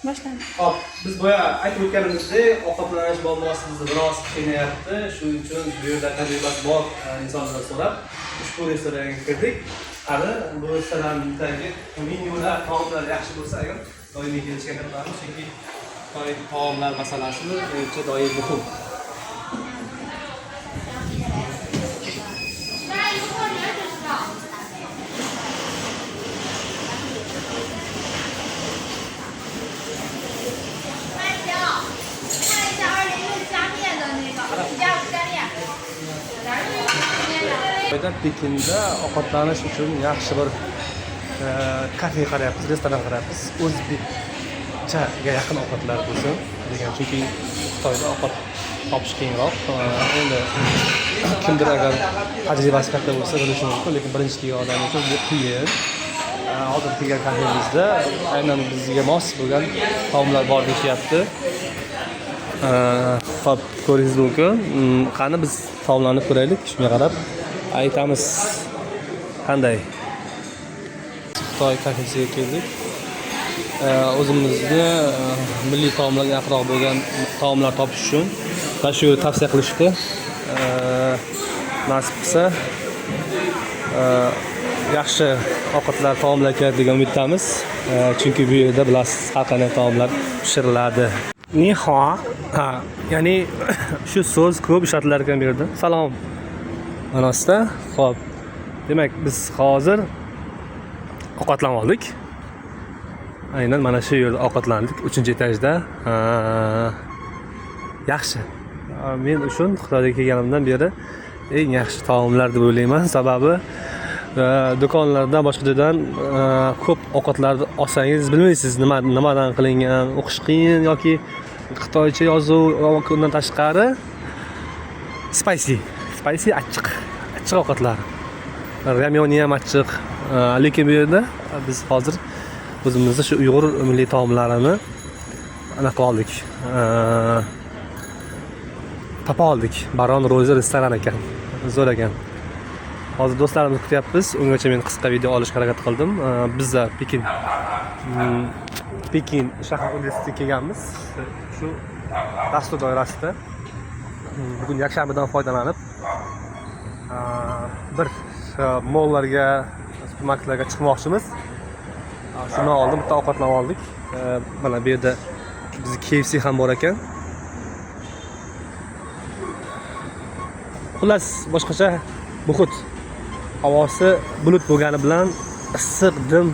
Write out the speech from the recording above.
Boshlandi. Hop, biz boya aytib o'tganimizdek, ovqatlanish muammosi bizni biroz qiynayapti. Shuning uchun bu yerda tajribasi bor insonlardan so'rab ushbu restoranga kirdik. Hali bu restorandagi menyular, taomlar yaxshi bo'lsa agar doimiy kelishga kiritamiz, chunki taomlar masalasi menimcha doim muhim. Pekinda ovqatlanish uchun yaxshi bir kafe qarayapmiz, restoran qarayapmiz. O'zbekchaga yaqin ovqatlar bo'lsin degan, chunki Xitoyda ovqat topish qiyinroq. Endi kimdir agar tajribasi katta bo'lsa bilishi mumkin, lekin birinchi kelgan odam uchun bu qiyin. Hozir kelgan kafemizda aynan bizga mos bo'lgan taomlar bor deyapti. Hop, ko'ringiz mumkin. Qani biz taomlarni ko'raylik, shunga qarab aytamiz qanday. Xitoy kafesiga keldik. O'zimizni milliy taomlarga yaqinroq bo'lgan taomlar topish uchun mana shu yerda tavsiya qilishdi. Nasib qilsa yaxshi ovqatlar, taomlar keladi degan umiddamiz. Chunki bu yerda bilasiz, har qanday taomlar pishiriladi. Ni hao. Ya'ni shu so'z ko'p ishlatilar ekan bu yerda. Salom ma'nosida. Xo'p. Demak, biz hozir ovqatlanib oldik. Aynan mana shu yerda ovqatlandik, 3-etajda. Yaxshi. Men uchun Xitoyga kelganimdan beri eng yaxshi taomlar deb o'ylayman. Sababi do'konlardan, boshqa joydan ko'p ovqatlarni olsangiz bilmaysiz nimadan qilingan, o'qish qiyin yoki xitoycha yozuv undan tashqari spicy achchiq ovqatlar. Ramyoni ham achchiq. Lekin bu yerda biz hozir o'zimizda shu Uyg'ur milliy taomlarini anaqa oldik. Topa oldik. Baron Ro'za restoran ekan. Zo'r ekan. Hozir do'stlarimizni kutyapmiz. Ungacha men qisqa video olishga harakat qildim. Bizda Pekin shahar universitetiga kelganmiz. Shu dastur doirasida bugun yakshanbadan foydalanib bir mollarga, supermarketlarga chiqmoqchimiz. Shuni oldim, bitta ovqatlanib oldik. Mana bu yerda bizning KFC ham bor ekan. Xullas, boshqacha muhit. Havosi bulut bo'lgani bilan issiq, dim